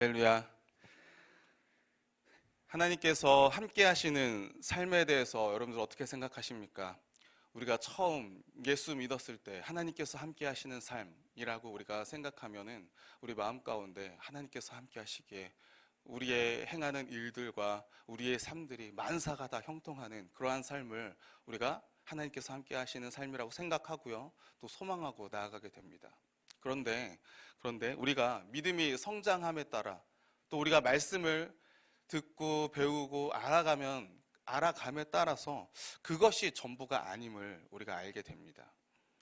할렐루야. 하나님께서 함께 하시는 삶에 대해서 여러분들 어떻게 생각하십니까? 우리가 처음 예수 믿었을 때 하나님께서 함께 하시는 삶이라고 우리가 생각하면은 우리 마음 가운데 하나님께서 함께 하시기에 우리의 행하는 일들과 우리의 삶들이 만사가 다 형통하는 그러한 삶을 우리가 하나님께서 함께 하시는 삶이라고 생각하고요, 또 소망하고 나아가게 됩니다. 그런데 우리가 믿음이 성장함에 따라 또 우리가 말씀을 듣고 배우고 알아감에 따라서 그것이 전부가 아님을 우리가 알게 됩니다.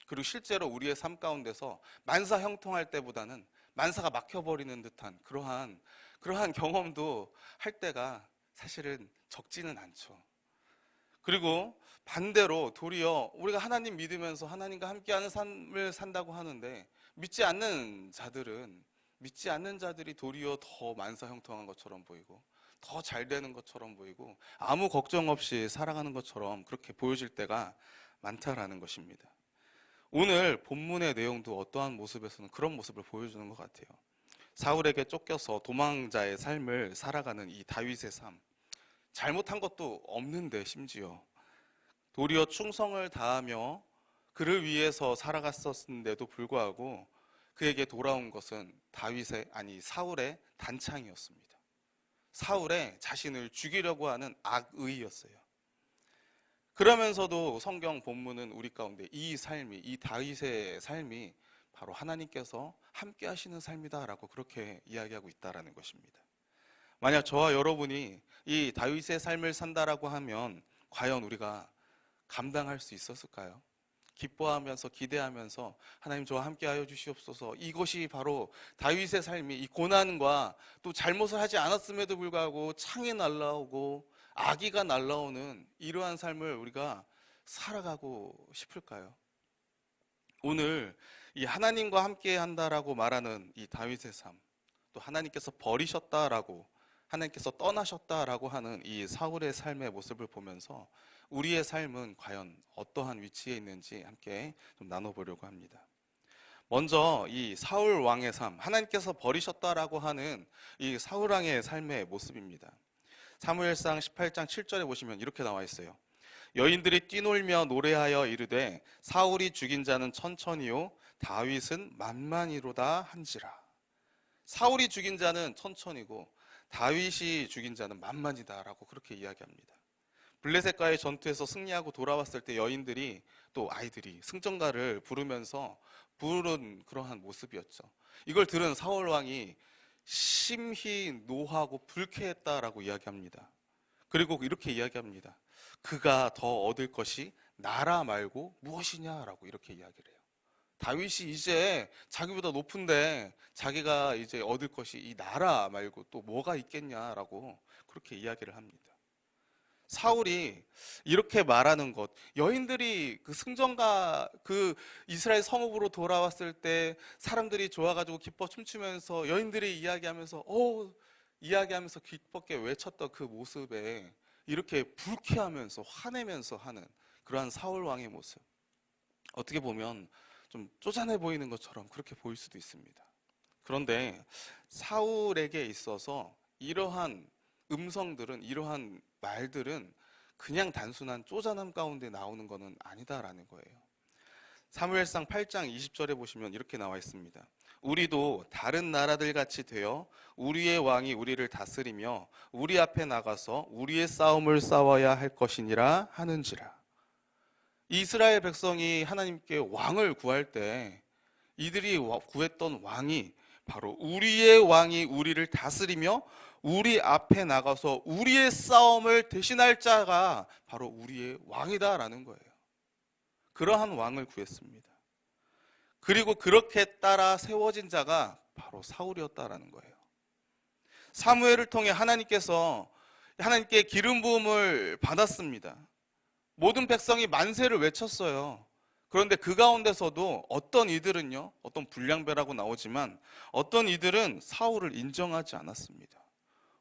그리고 실제로 우리의 삶 가운데서 만사 형통할 때보다는 만사가 막혀버리는 듯한 그러한 경험도 할 때가 사실은 적지는 않죠. 그리고 반대로 도리어 우리가 하나님 믿으면서 하나님과 함께하는 삶을 산다고 하는데 믿지 않는 자들이 도리어 더 만사형통한 것처럼 보이고 더 잘 되는 것처럼 보이고 아무 걱정 없이 살아가는 것처럼 그렇게 보여질 때가 많다라는 것입니다. 오늘 본문의 내용도 어떠한 모습에서는 그런 모습을 보여주는 것 같아요. 사울에게 쫓겨서 도망자의 삶을 살아가는 이 다윗의 삶, 잘못한 것도 없는데 심지어 도리어 충성을 다하며 그를 위해서 살아갔었는데도 불구하고 그에게 돌아온 것은 사울의 단창이었습니다. 사울의 자신을 죽이려고 하는 악의였어요. 그러면서도 성경 본문은 우리 가운데 이 다윗의 삶이 바로 하나님께서 함께 하시는 삶이다라고 그렇게 이야기하고 있다라는 것입니다. 만약 저와 여러분이 이 다윗의 삶을 산다라고 하면 과연 우리가 감당할 수 있었을까요? 기뻐하면서 기대하면서 하나님 저와 함께하여 주시옵소서, 이것이 바로 다윗의 삶이 이 고난과 또 잘못을 하지 않았음에도 불구하고 창이 날라오고 악의가 날라오는 이러한 삶을 우리가 살아가고 싶을까요? 오늘 이 하나님과 함께한다라고 말하는 이 다윗의 삶, 또 하나님께서 떠나셨다라고 하는 이 사울의 삶의 모습을 보면서 우리의 삶은 과연 어떠한 위치에 있는지 함께 좀 나눠보려고 합니다. 먼저 이 사울 왕의 삶, 하나님께서 버리셨다라고 하는 이 사울 왕의 삶의 모습입니다. 사무엘상 18장 7절에 보시면 이렇게 나와 있어요. 여인들이 뛰놀며 노래하여 이르되 사울이 죽인 자는 천천히요 다윗은 만만히로다 한지라. 사울이 죽인 자는 천천히고 다윗이 죽인 자는 만만이다라고 그렇게 이야기합니다. 블레셋과의 전투에서 승리하고 돌아왔을 때 여인들이 또 아이들이 승전가를 부르면서 부른 그러한 모습이었죠. 이걸 들은 사울 왕이 심히 노하고 불쾌했다라고 이야기합니다. 그리고 이렇게 이야기합니다. 그가 더 얻을 것이 나라 말고 무엇이냐라고 이렇게 이야기를 해요. 다윗이 이제 자기보다 높은데 자기가 이제 얻을 것이 이 나라 말고 또 뭐가 있겠냐라고 그렇게 이야기를 합니다. 사울이 이렇게 말하는 것, 여인들이 그 승전가 그 이스라엘 성읍으로 돌아왔을 때 사람들이 좋아가지고 기뻐 춤추면서 여인들이 이야기하면서 기뻤게 외쳤던 그 모습에 이렇게 불쾌하면서 화내면서 하는 그러한 사울 왕의 모습, 어떻게 보면 좀 쪼잔해 보이는 것처럼 그렇게 보일 수도 있습니다. 그런데 사울에게 있어서 이러한 이러한 말들은 그냥 단순한 쪼잔함 가운데 나오는 것은 아니다라는 거예요. 사무엘상 8장 20절에 보시면 이렇게 나와 있습니다. 우리도 다른 나라들 같이 되어 우리의 왕이 우리를 다스리며 우리 앞에 나가서 우리의 싸움을 싸워야 할 것이니라 하는지라. 이스라엘 백성이 하나님께 왕을 구할 때 이들이 구했던 왕이 바로 우리의 왕이 우리를 다스리며 우리 앞에 나가서 우리의 싸움을 대신할 자가 바로 우리의 왕이다라는 거예요. 그러한 왕을 구했습니다. 그리고 그렇게 따라 세워진 자가 바로 사울이었다라는 거예요. 사무엘을 통해 하나님께 기름 부음을 받았습니다. 모든 백성이 만세를 외쳤어요. 그런데 그 가운데서도 어떤 불량배라고 나오지만 어떤 이들은 사울을 인정하지 않았습니다.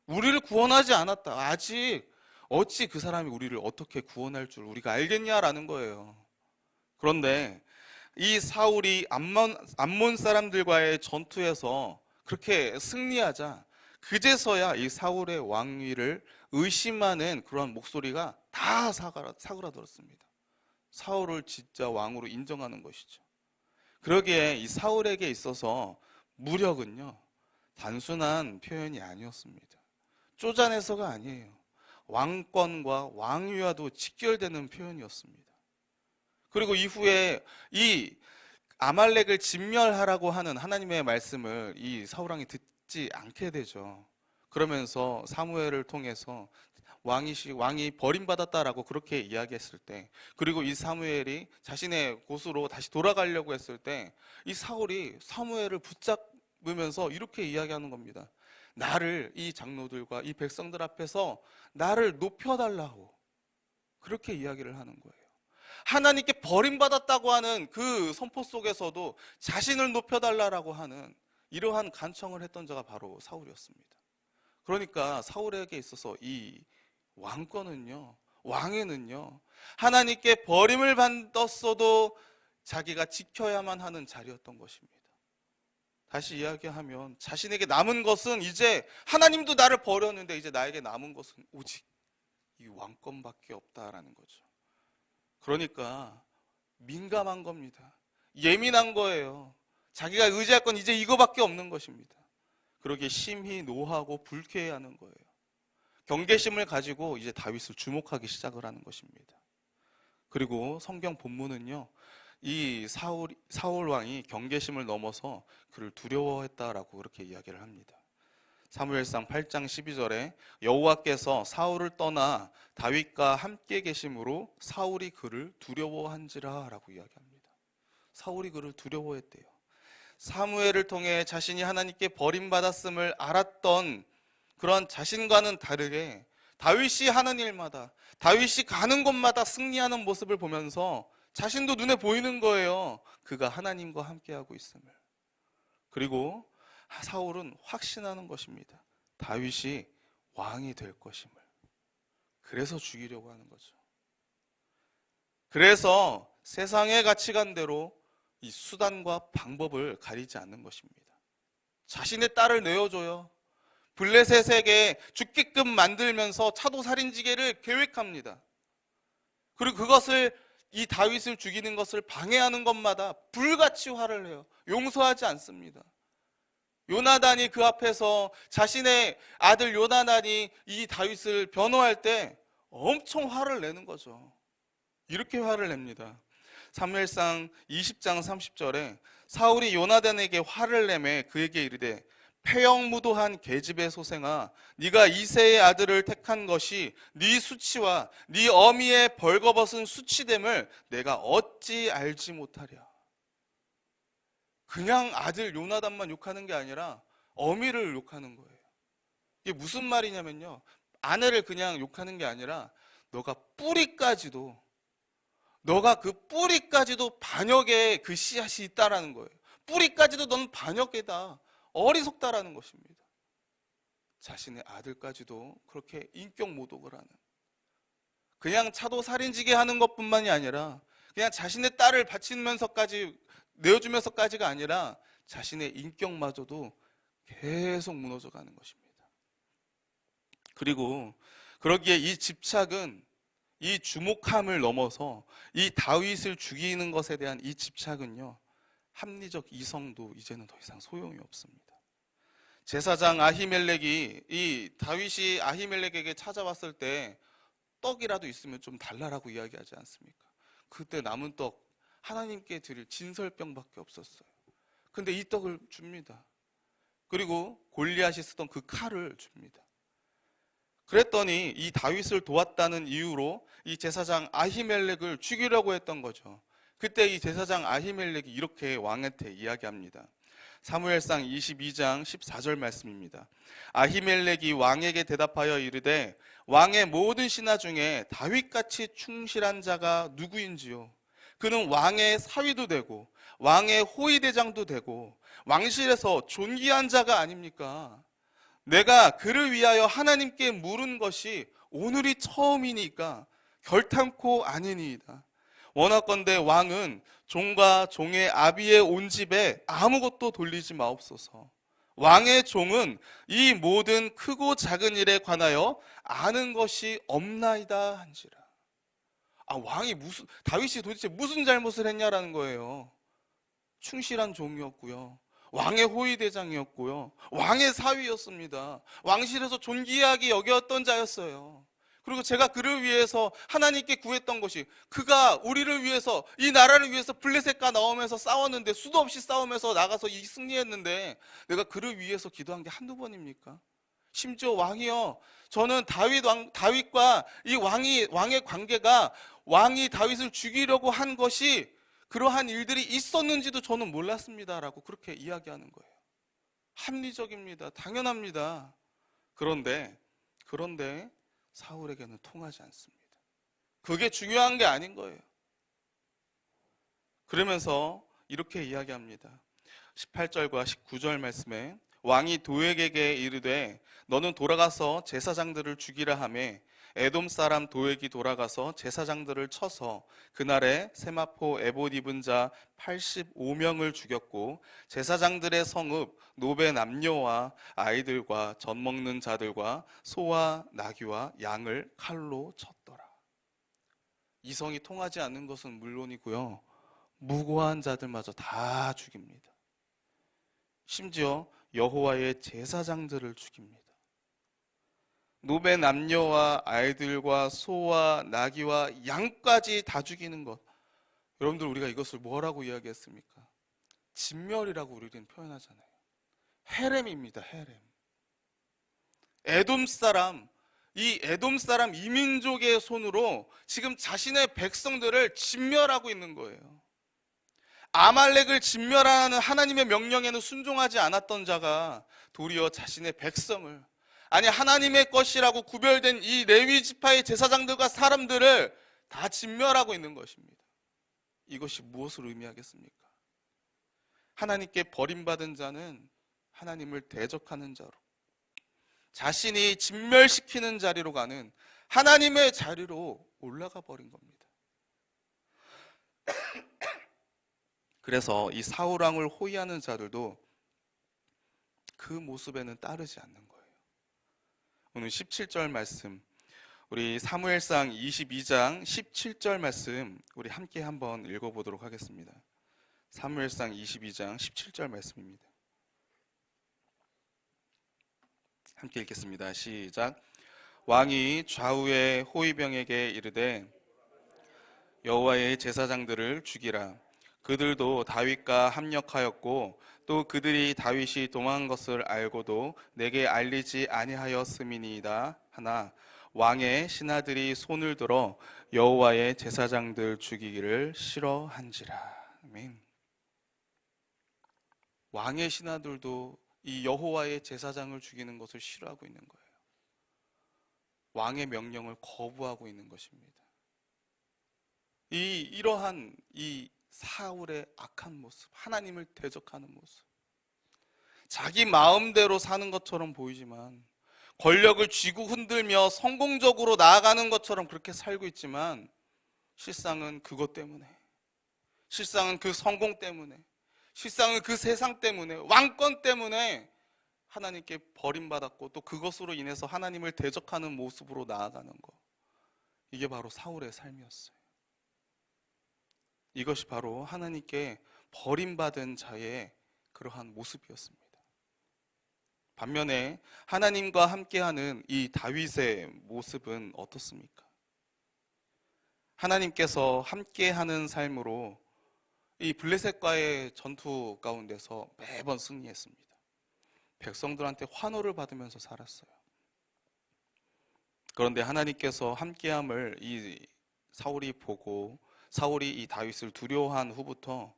우리를 구원하지 않았다. 아직 어찌 그 사람이 우리를 어떻게 구원할 줄 우리가 알겠냐라는 거예요. 그런데 이 사울이 암몬 사람들과의 전투에서 그렇게 승리하자 그제서야 이 사울의 왕위를 의심하는 그러한 목소리가 다 사그라들었습니다. 사울을 진짜 왕으로 인정하는 것이죠. 그러기에 이 사울에게 있어서 무력은요, 단순한 표현이 아니었습니다. 쪼잔해서가 아니에요. 왕권과 왕위와도 직결되는 표현이었습니다. 그리고 이후에 이 아말렉을 진멸하라고 하는 하나님의 말씀을 이 사울왕이 듣지 않게 되죠. 그러면서 사무엘을 통해서 왕이 버림받았다라고 그렇게 이야기했을 때, 그리고 이 사무엘이 자신의 곳으로 다시 돌아가려고 했을 때, 이 사울이 사무엘을 붙잡으면서 이렇게 이야기하는 겁니다. 나를, 이 장로들과 이 백성들 앞에서 나를 높여달라고 그렇게 이야기를 하는 거예요. 하나님께 버림받았다고 하는 그 선포 속에서도 자신을 높여달라고 하는 이러한 간청을 했던 자가 바로 사울이었습니다. 그러니까 사울에게 있어서 이 왕권은요, 왕위는요, 하나님께 버림을 받았어도 자기가 지켜야만 하는 자리였던 것입니다. 다시 이야기하면 자신에게 남은 것은, 이제 하나님도 나를 버렸는데 이제 나에게 남은 것은 오직 이 왕권밖에 없다라는 거죠. 그러니까 민감한 겁니다. 예민한 거예요. 자기가 의지할 건 이제 이거밖에 없는 것입니다. 그러기에 심히 노하고 불쾌해하는 거예요. 경계심을 가지고 이제 다윗을 주목하기 시작을 하는 것입니다. 그리고 성경 본문은요, 이 사울 왕이 경계심을 넘어서 그를 두려워했다라고 그렇게 이야기를 합니다. 사무엘상 8장 12절에 여호와께서 사울을 떠나 다윗과 함께 계심으로 사울이 그를 두려워한지라 라고 이야기합니다. 사울이 그를 두려워했대요. 사무엘을 통해 자신이 하나님께 버림받았음을 알았던 그런 자신과는 다르게 다윗이 하는 일마다, 다윗이 가는 곳마다 승리하는 모습을 보면서 자신도 눈에 보이는 거예요. 그가 하나님과 함께하고 있음을. 그리고 사울은 확신하는 것입니다. 다윗이 왕이 될 것임을. 그래서 죽이려고 하는 거죠. 그래서 세상의 가치관대로 이 수단과 방법을 가리지 않는 것입니다. 자신의 딸을 내어줘요. 블레셋에게 죽게끔 만들면서 차도살인지계를 계획합니다. 그리고 그것을, 이 다윗을 죽이는 것을 방해하는 것마다 불같이 화를 내요. 용서하지 않습니다. 요나단이 그 앞에서, 자신의 아들 요나단이 이 다윗을 변호할 때 엄청 화를 내는 거죠. 이렇게 화를 냅니다. 사무엘상 20장 30절에 사울이 요나단에게 화를 내매 그에게 이르되 폐역무도한 계집의 소생아, 네가 이새의 아들을 택한 것이 네 수치와 네 어미의 벌거벗은 수치됨을 내가 어찌 알지 못하랴. 그냥 아들 요나단만 욕하는 게 아니라 어미를 욕하는 거예요. 이게 무슨 말이냐면요, 아내를 그냥 욕하는 게 아니라 너가 그 뿌리까지도 반역의 그 씨앗이 있다라는 거예요. 뿌리까지도 넌 반역이다, 어리석다라는 것입니다. 자신의 아들까지도 그렇게 인격 모독을 하는, 그냥 차도 살인지게 하는 것뿐만이 아니라 그냥 자신의 딸을 바치면서까지, 내어주면서까지가 아니라 자신의 인격마저도 계속 무너져가는 것입니다. 그리고 그러기에 이 집착은, 이 주목함을 넘어서 이 다윗을 죽이는 것에 대한 이 집착은요, 합리적 이성도 이제는 더 이상 소용이 없습니다. 제사장 아히멜렉이, 이 다윗이 아히멜렉에게 찾아왔을 때 떡이라도 있으면 좀 달라라고 이야기하지 않습니까? 그때 남은 떡, 하나님께 드릴 진설병밖에 없었어요. 근데 이 떡을 줍니다. 그리고 골리앗이 쓰던 그 칼을 줍니다. 그랬더니 이 다윗을 도왔다는 이유로 이 제사장 아히멜렉을 죽이려고 했던 거죠. 그때 이 제사장 아히멜렉이 이렇게 왕한테 이야기합니다. 사무엘상 22장 14절 말씀입니다. 아히멜렉이 왕에게 대답하여 이르되 왕의 모든 신하 중에 다윗같이 충실한 자가 누구인지요? 그는 왕의 사위도 되고 왕의 호위대장도 되고 왕실에서 존귀한 자가 아닙니까? 내가 그를 위하여 하나님께 물은 것이 오늘이 처음이니까 결탄코 아니니이다. 원하건대 왕은 종과 종의 아비의 온 집에 아무것도 돌리지 마옵소서. 왕의 종은 이 모든 크고 작은 일에 관하여 아는 것이 없나이다 한지라. 다윗이 도대체 무슨 잘못을 했냐라는 거예요. 충실한 종이었고요. 왕의 호위대장이었고요. 왕의 사위였습니다. 왕실에서 존귀하게 여겼던 자였어요. 그리고 제가 그를 위해서 하나님께 구했던 것이, 그가 우리를 위해서, 이 나라를 위해서 블레셋과 나오면서 싸웠는데, 수도 없이 싸우면서 나가서 승리했는데, 내가 그를 위해서 기도한 게 한두 번입니까? 심지어 왕이요, 저는 다윗과 이 왕의 관계가, 왕이 다윗을 죽이려고 한 것이 그러한 일들이 있었는지도 저는 몰랐습니다라고 그렇게 이야기하는 거예요. 합리적입니다. 당연합니다. 그런데 사울에게는 통하지 않습니다. 그게 중요한 게 아닌 거예요. 그러면서 이렇게 이야기합니다. 18절과 19절 말씀에, 왕이 도액에게 이르되 너는 돌아가서 제사장들을 죽이라 하매 에돔 사람 도액이 돌아가서 제사장들을 쳐서 그날에 세마포 에봇 입은 자 85명을 죽였고 제사장들의 성읍 노베 남녀와 아이들과 젖 먹는 자들과 소와 나귀와 양을 칼로 쳤더라. 이성이 통하지 않는 것은 물론이고요, 무고한 자들마저 다 죽입니다. 심지어 여호와의 제사장들을 죽입니다. 노베 남녀와 아이들과 소와 나귀와 양까지 다 죽이는 것. 여러분들, 우리가 이것을 뭐라고 이야기했습니까? 진멸이라고 우리는 표현하잖아요. 헤렘입니다. 헤렘. 이 에돔 사람 이민족의 손으로 지금 자신의 백성들을 진멸하고 있는 거예요. 아말렉을 진멸하는 하나님의 명령에는 순종하지 않았던 자가 도리어 자신의 백성을, 아니 하나님의 것이라고 구별된 이 레위 지파의 제사장들과 사람들을 다 진멸하고 있는 것입니다. 이것이 무엇을 의미하겠습니까? 하나님께 버림받은 자는 하나님을 대적하는 자로, 자신이 진멸시키는 자리로 가는 하나님의 자리로 올라가 버린 겁니다. 그래서 이 사울 왕을 호위하는 자들도 그 모습에는 따르지 않는 거예요. 오늘 17절 말씀, 우리 사무엘상 22장 17절 말씀 우리 함께 한번 읽어보도록 하겠습니다. 사무엘상 22장 17절 말씀입니다. 함께 읽겠습니다. 시작. 왕이 좌우의 호위병에게 이르되 여호와의 제사장들을 죽이라. 그들도 다윗과 합력하였고 또 그들이 다윗이 도망한 것을 알고도 내게 알리지 아니하였음이니이다 하나 왕의 신하들이 손을 들어 여호와의 제사장들 죽이기를 싫어한지라. 아멘. 왕의 신하들도 이 여호와의 제사장을 죽이는 것을 싫어하고 있는 거예요. 왕의 명령을 거부하고 있는 것입니다. 이러한 이 사울의 악한 모습, 하나님을 대적하는 모습, 자기 마음대로 사는 것처럼 보이지만, 권력을 쥐고 흔들며 성공적으로 나아가는 것처럼 그렇게 살고 있지만, 실상은 그것 때문에, 실상은 그 성공 때문에, 실상은 그 세상 때문에, 왕권 때문에 하나님께 버림받았고 또 그것으로 인해서 하나님을 대적하는 모습으로 나아가는 것, 이게 바로 사울의 삶이었어요. 이것이 바로 하나님께 버림받은 자의 그러한 모습이었습니다. 반면에 하나님과 함께하는 이 다윗의 모습은 어떻습니까? 하나님께서 함께하는 삶으로 이 블레셋과의 전투 가운데서 매번 승리했습니다. 백성들한테 환호를 받으면서 살았어요. 그런데 하나님께서 함께함을 이 사울이 보고 사울이 이 다윗을 두려워한 후부터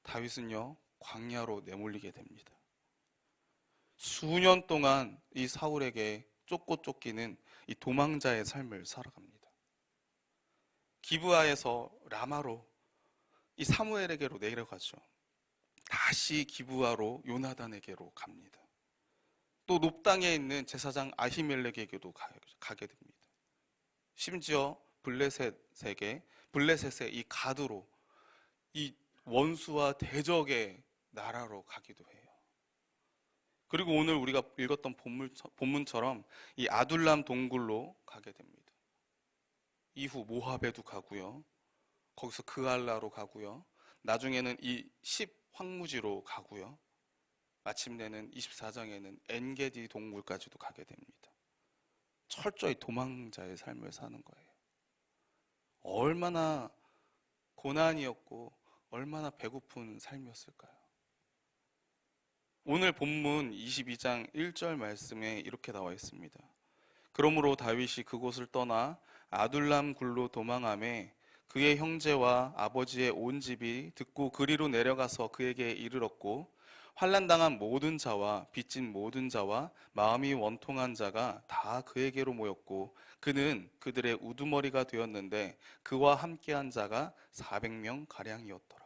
다윗은요 광야로 내몰리게 됩니다. 수년 동안 이 사울에게 쫓고 쫓기는 이 도망자의 삶을 살아갑니다. 기브아에서 라마로 이 사무엘에게로 내려가죠. 다시 기브아로 요나단에게로 갑니다. 또 높당에 있는 제사장 아히멜렉에게도 가게 됩니다. 심지어 블레셋의 이 가드로, 이 원수와 대적의 나라로 가기도 해요. 그리고 오늘 우리가 읽었던 본문처럼 이 아둘람 동굴로 가게 됩니다. 이후 모압에도 가고요. 거기서 그알라로 가고요. 나중에는 이 10황무지로 가고요. 마침내는 24장에는 엔게디 동굴까지도 가게 됩니다. 철저히 도망자의 삶을 사는 거예요. 얼마나 고난이었고 얼마나 배고픈 삶이었을까요? 오늘 본문 22장 1절 말씀에 이렇게 나와 있습니다. 그러므로 다윗이 그곳을 떠나 아둘람 굴로 도망하매 그의 형제와 아버지의 온 집이 듣고 그리로 내려가서 그에게 이르렀고 환난당한 모든 자와 빚진 모든 자와 마음이 원통한 자가 다 그에게로 모였고 그는 그들의 우두머리가 되었는데 그와 함께한 자가 400명 가량이었더라.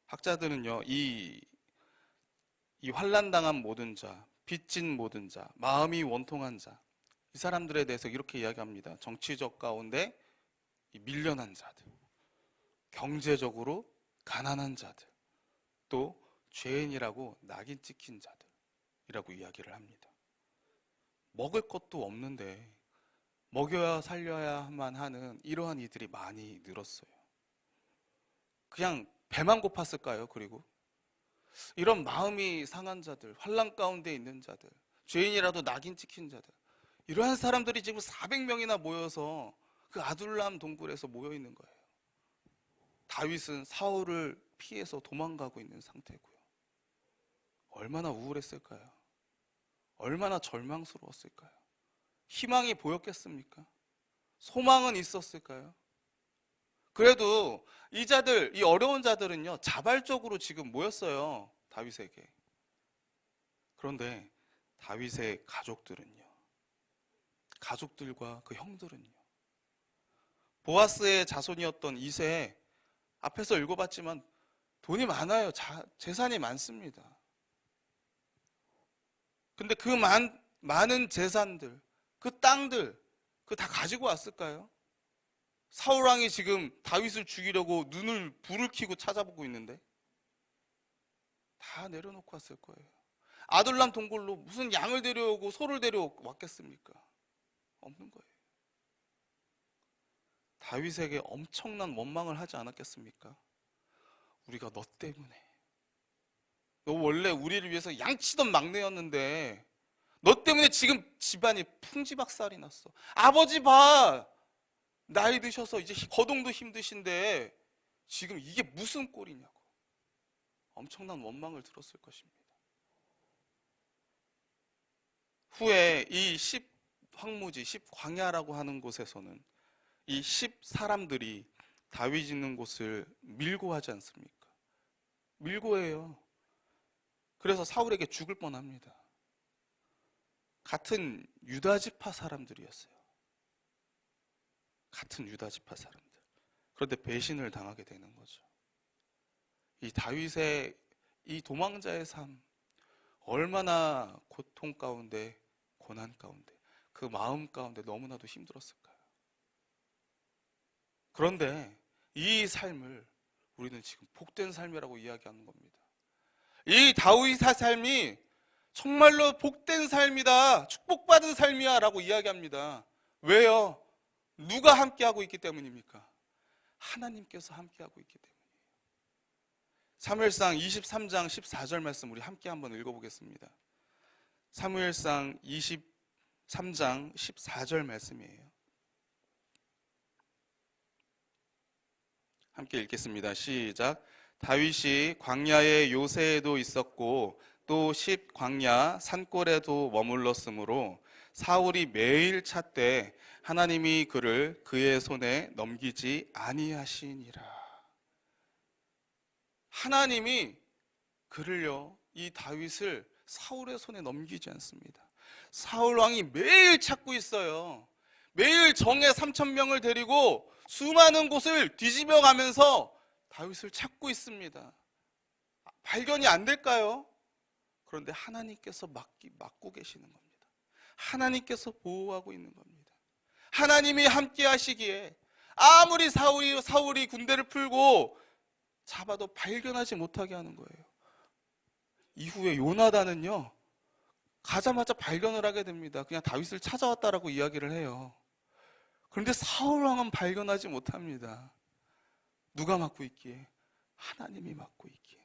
학자들은요, 이 환난당한 모든 자, 빚진 모든 자, 마음이 원통한 자, 이 사람들에 대해서 이렇게 이야기합니다. 정치적 가운데 밀려난 자들, 경제적으로 가난한 자들, 또 죄인이라고 낙인 찍힌 자들이라고 이야기를 합니다. 먹을 것도 없는데 먹여야 살려야만 하는 이러한 이들이 많이 늘었어요. 그냥 배만 고팠을까요? 그리고 이런 마음이 상한 자들, 환난 가운데 있는 자들, 죄인이라도 낙인 찍힌 자들, 이러한 사람들이 지금 400명이나 모여서 그 아둘람 동굴에서 모여 있는 거예요. 다윗은 사울을 피해서 도망가고 있는 상태고요. 얼마나 우울했을까요? 얼마나 절망스러웠을까요? 희망이 보였겠습니까? 소망은 있었을까요? 그래도 이 자들, 이 어려운 자들은요, 자발적으로 지금 모였어요. 다윗에게. 그런데 다윗의 가족들은요, 가족들과 그 형들은요, 보아스의 자손이었던 이세, 앞에서 읽어봤지만 돈이 많아요. 재산이 많습니다. 근데 그 많은 재산들, 그 땅들, 그 다 가지고 왔을까요? 사울왕이 지금 다윗을 죽이려고 불을 켜고 찾아보고 있는데 다 내려놓고 왔을 거예요. 아둘람 동굴로 무슨 양을 데려오고 소를 데려왔겠습니까? 없는 거예요. 다윗에게 엄청난 원망을 하지 않았겠습니까? 우리가 너 때문에, 너 원래 우리를 위해서 양치던 막내였는데 너 때문에 지금 집안이 풍지박살이 났어. 아버지 봐, 나이 드셔서 이제 거동도 힘드신데 지금 이게 무슨 꼴이냐고 엄청난 원망을 들었을 것입니다. 후에 이 10황무지, 10광야라고 하는 곳에서는 이 10사람들이 다윗 있는 곳을 밀고 하지 않습니까? 밀고 해요. 그래서 사울에게 죽을 뻔합니다. 같은 유다지파 사람들이었어요. 같은 유다지파 사람들. 그런데 배신을 당하게 되는 거죠. 이 다윗의 이 도망자의 삶, 얼마나 고통 가운데, 고난 가운데, 그 마음 가운데 너무나도 힘들었을까요? 그런데 이 삶을 우리는 지금 복된 삶이라고 이야기하는 겁니다. 이 다윗의 삶이 정말로 복된 삶이다, 축복받은 삶이야 라고 이야기합니다. 왜요? 누가 함께하고 있기 때문입니까? 하나님께서 함께하고 있기 때문이에요. 사무엘상 23장 14절 말씀 우리 함께 한번 읽어보겠습니다. 사무엘상 23장 14절 말씀이에요. 함께 읽겠습니다. 시작. 다윗이 광야의 요새에도 있었고 또 10광야 산골에도 머물렀으므로 사울이 매일 찾되 하나님이 그를 그의 손에 넘기지 아니하시니라. 하나님이 그를요, 이 다윗을 사울의 손에 넘기지 않습니다. 사울 왕이 매일 찾고 있어요. 매일 정예 3,000명을 데리고 수많은 곳을 뒤집어 가면서 다윗을 찾고 있습니다. 발견이 안 될까요? 그런데 하나님께서 막고 계시는 겁니다. 하나님께서 보호하고 있는 겁니다. 하나님이 함께 하시기에 아무리 사울이 군대를 풀고 잡아도 발견하지 못하게 하는 거예요. 이후에 요나단은요, 가자마자 발견을 하게 됩니다. 그냥 다윗을 찾아왔다라고 이야기를 해요. 그런데 사울 왕은 발견하지 못합니다. 누가 맡고 있기에? 하나님이 맡고 있기에.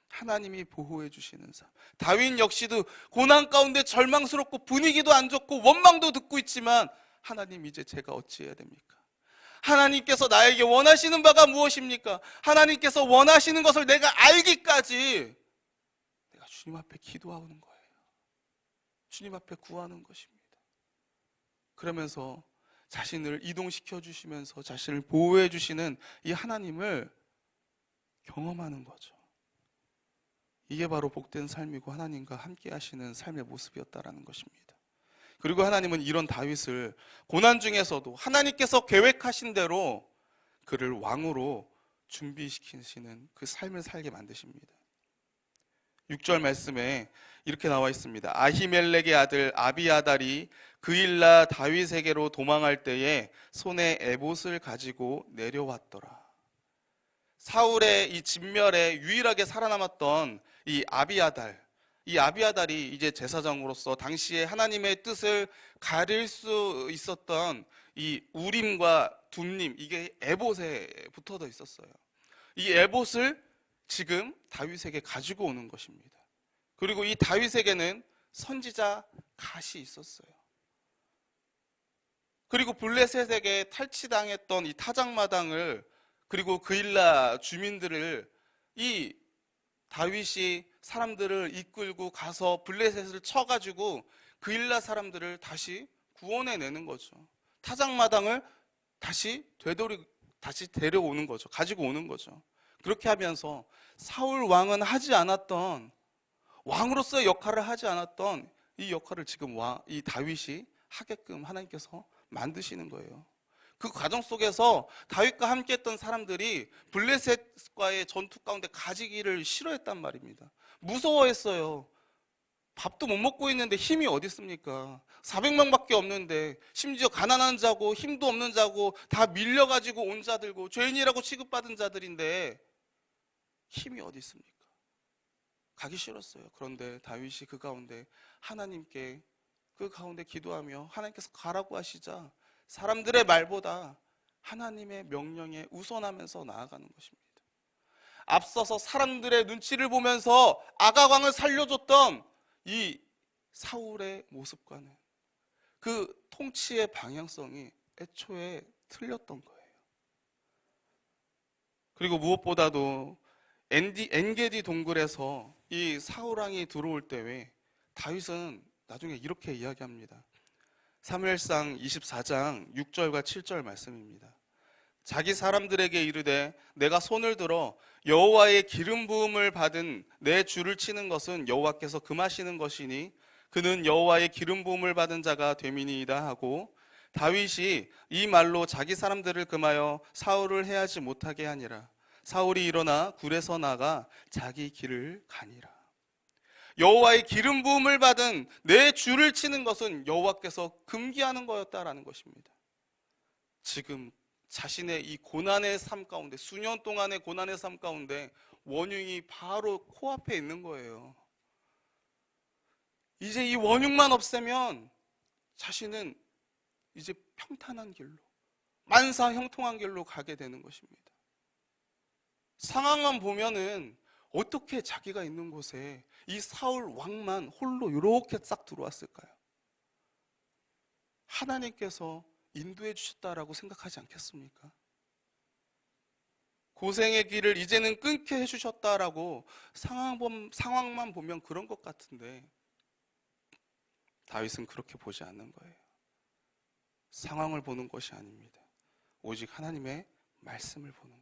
하나님이 보호해 주시는 삶. 다윗 역시도 고난 가운데 절망스럽고 분위기도 안 좋고 원망도 듣고 있지만, 하나님, 이제 제가 어찌해야 됩니까? 하나님께서 나에게 원하시는 바가 무엇입니까? 하나님께서 원하시는 것을 내가 알기까지 내가 주님 앞에 기도하는 거예요. 주님 앞에 구하는 것입니다. 그러면서 자신을 이동시켜 주시면서 자신을 보호해 주시는 이 하나님을 경험하는 거죠. 이게 바로 복된 삶이고 하나님과 함께 하시는 삶의 모습이었다라는 것입니다. 그리고 하나님은 이런 다윗을 고난 중에서도 하나님께서 계획하신 대로 그를 왕으로 준비시키시는 그 삶을 살게 만드십니다. 6절 말씀에 이렇게 나와 있습니다. 아히멜렉의 아들 아비아달이 그일라 다윗에게로 도망할 때에 손에 에봇을 가지고 내려왔더라. 사울의 이 진멸에 유일하게 살아남았던 이 아비아달이 이제 제사장으로서 당시에 하나님의 뜻을 가릴 수 있었던 이 우림과 둠림, 이게 에봇에 붙어져 있었어요. 이 에봇을 지금 다윗에게 가지고 오는 것입니다. 그리고 이 다윗에게는 선지자 갓이 있었어요. 그리고 블레셋에게 탈취당했던 이 타작마당을, 그리고 그일라 주민들을 이 다윗이 사람들을 이끌고 가서 블레셋을 쳐가지고 그일라 사람들을 다시 구원해내는 거죠. 타작마당을 다시 데려오는 거죠. 가지고 오는 거죠. 그렇게 하면서 사울 왕은 하지 않았던, 왕으로서의 역할을 하지 않았던 이 역할을 지금 이 다윗이 하게끔 하나님께서 만드시는 거예요. 그 과정 속에서 다윗과 함께 했던 사람들이 블레셋과의 전투 가운데 가지기를 싫어했단 말입니다. 무서워했어요. 밥도 못 먹고 있는데 힘이 어디 있습니까? 400명밖에 없는데, 심지어 가난한 자고 힘도 없는 자고 다 밀려가지고 온 자들고 죄인이라고 취급받은 자들인데 힘이 어디 있습니까? 가기 싫었어요. 그런데 다윗이 그 가운데 하나님께 그 가운데 기도하며 하나님께서 가라고 하시자 사람들의 말보다 하나님의 명령에 우선하면서 나아가는 것입니다. 앞서서 사람들의 눈치를 보면서 아가왕을 살려줬던 이 사울의 모습과는 그 통치의 방향성이 애초에 틀렸던 거예요. 그리고 무엇보다도 엔게디 동굴에서 이 사울왕이 들어올 때에 다윗은 나중에 이렇게 이야기합니다. 사무엘상 24장 6절과 7절 말씀입니다. 자기 사람들에게 이르되 내가 손을 들어 여호와의 기름 부음을 받은 내 주를 치는 것은 여호와께서 금하시는 것이니 그는 여호와의 기름 부음을 받은 자가 됨이니이다 하고, 다윗이 이 말로 자기 사람들을 금하여 사울을 해하지 못하게 하니라. 사울이 일어나 굴에서 나가 자기 길을 가니라. 여호와의 기름 부음을 받은 내 주를 치는 것은 여호와께서 금기하는 거였다라는 것입니다. 지금 자신의 이 고난의 삶 가운데, 수년 동안의 고난의 삶 가운데 원흉이 바로 코앞에 있는 거예요. 이제 이 원흉만 없애면 자신은 이제 평탄한 길로, 만사 형통한 길로 가게 되는 것입니다. 상황만 보면은 어떻게 자기가 있는 곳에 이 사울 왕만 홀로 이렇게 싹 들어왔을까요? 하나님께서 인도해 주셨다라고 생각하지 않겠습니까? 고생의 길을 이제는 끊게 해주셨다라고 상황만 보면 그런 것 같은데, 다윗은 그렇게 보지 않는 거예요. 상황을 보는 것이 아닙니다. 오직 하나님의 말씀을 보는 거예요.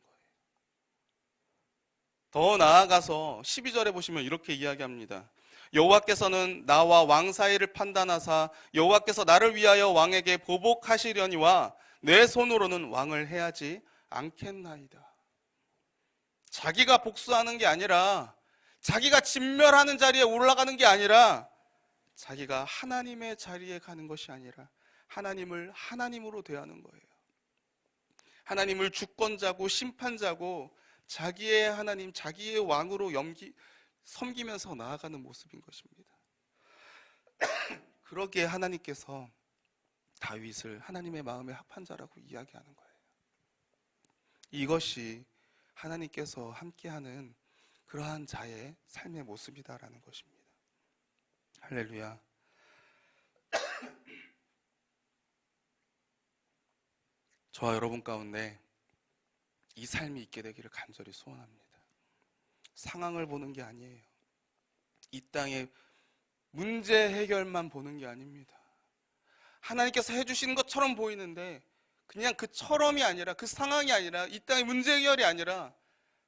더 나아가서 12절에 보시면 이렇게 이야기합니다. 여호와께서는 나와 왕 사이를 판단하사 여호와께서 나를 위하여 왕에게 보복하시려니와 내 손으로는 왕을 해하지 않겠나이다. 자기가 복수하는 게 아니라, 자기가 진멸하는 자리에 올라가는 게 아니라, 자기가 하나님의 자리에 가는 것이 아니라 하나님을 하나님으로 대하는 거예요. 하나님을 주권자고 심판자고 자기의 하나님, 자기의 왕으로 섬기면서 나아가는 모습인 것입니다. 그러기에 하나님께서 다윗을 하나님의 마음에 합한 자라고 이야기하는 거예요. 이것이 하나님께서 함께하는 그러한 자의 삶의 모습이다라는 것입니다. 할렐루야. 저와 여러분 가운데 이 삶이 있게 되기를 간절히 소원합니다. 상황을 보는 게 아니에요. 이 땅의 문제 해결만 보는 게 아닙니다. 하나님께서 해주시는 것처럼 보이는데 그냥 그처럼이 아니라, 그 상황이 아니라, 이 땅의 문제 해결이 아니라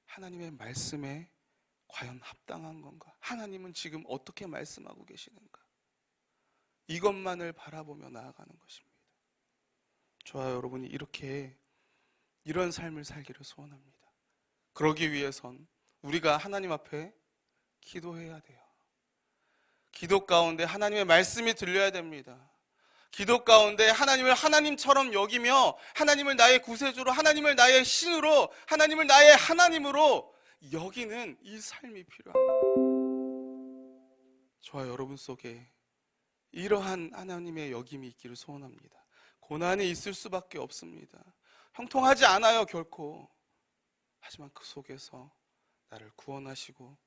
하나님의 말씀에 과연 합당한 건가? 하나님은 지금 어떻게 말씀하고 계시는가? 이것만을 바라보며 나아가는 것입니다. 저와 여러분이 이런 삶을 살기를 소원합니다. 그러기 위해선 우리가 하나님 앞에 기도해야 돼요. 기도 가운데 하나님의 말씀이 들려야 됩니다. 기도 가운데 하나님을 하나님처럼 여기며 하나님을 나의 구세주로, 하나님을 나의 신으로, 하나님을 나의 하나님으로 여기는 이 삶이 필요합니다. 저와 여러분 속에 이러한 하나님의 여김이 있기를 소원합니다. 고난이 있을 수밖에 없습니다. 형통하지 않아요, 결코. 하지만 그 속에서 나를 구원하시고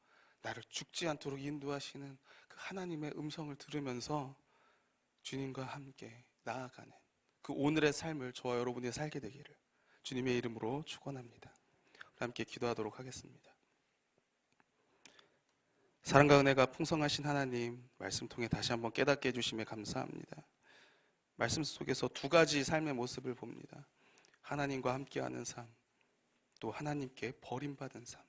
나를 죽지 않도록 인도하시는 그 하나님의 음성을 들으면서 주님과 함께 나아가는 그 오늘의 삶을 저와 여러분이 살게 되기를 주님의 이름으로 축원합니다. 함께 기도하도록 하겠습니다. 사랑과 은혜가 풍성하신 하나님, 말씀 통해 다시 한번 깨닫게 해주심에 감사합니다. 말씀 속에서 두 가지 삶의 모습을 봅니다. 하나님과 함께하는 삶, 또 하나님께 버림받은 삶.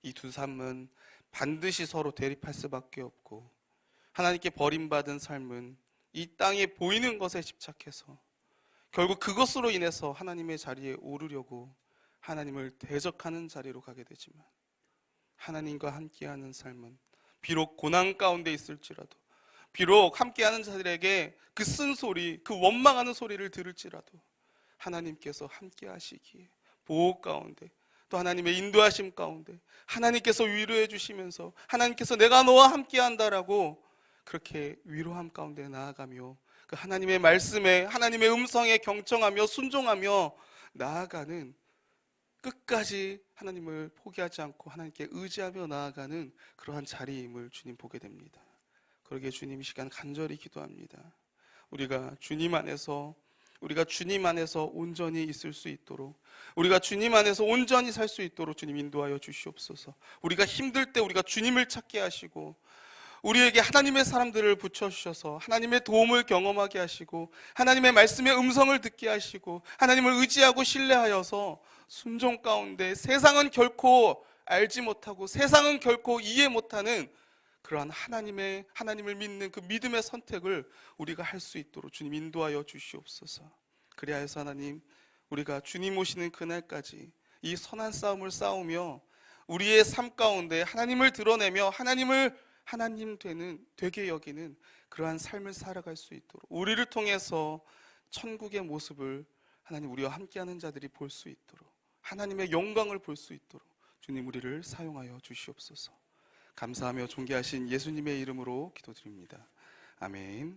이 두 삶은 반드시 서로 대립할 수밖에 없고, 하나님께 버림받은 삶은 이 땅에 보이는 것에 집착해서 결국 그것으로 인해서 하나님의 자리에 오르려고 하나님을 대적하는 자리로 가게 되지만, 하나님과 함께하는 삶은 비록 고난 가운데 있을지라도, 비록 함께하는 자들에게 그 쓴소리, 그 원망하는 소리를 들을지라도 하나님께서 함께하시기에 보호 가운데, 또 하나님의 인도하심 가운데 하나님께서 위로해 주시면서 하나님께서 내가 너와 함께한다라고 그렇게 위로함 가운데 나아가며 그 하나님의 말씀에, 하나님의 음성에 경청하며 순종하며 나아가는, 끝까지 하나님을 포기하지 않고 하나님께 의지하며 나아가는 그러한 자리임을 주님 보게 됩니다. 그러기에 주님 이 시간 간절히 기도합니다. 우리가 주님 안에서 온전히 있을 수 있도록, 우리가 주님 안에서 온전히 살 수 있도록 주님 인도하여 주시옵소서. 우리가 힘들 때 우리가 주님을 찾게 하시고, 우리에게 하나님의 사람들을 붙여주셔서 하나님의 도움을 경험하게 하시고, 하나님의 말씀의 음성을 듣게 하시고, 하나님을 의지하고 신뢰하여서 순종 가운데 세상은 결코 알지 못하고 세상은 결코 이해 못하는 그러한 하나님을 믿는 그 믿음의 선택을 우리가 할 수 있도록 주님 인도하여 주시옵소서. 그리하여서 하나님, 우리가 주님 오시는 그날까지 이 선한 싸움을 싸우며 우리의 삶 가운데 하나님을 드러내며 하나님 되게 여기는 그러한 삶을 살아갈 수 있도록, 우리를 통해서 천국의 모습을 하나님 우리와 함께하는 자들이 볼 수 있도록, 하나님의 영광을 볼 수 있도록 주님 우리를 사용하여 주시옵소서. 감사하며 존귀하신 예수님의 이름으로 기도드립니다. 아멘.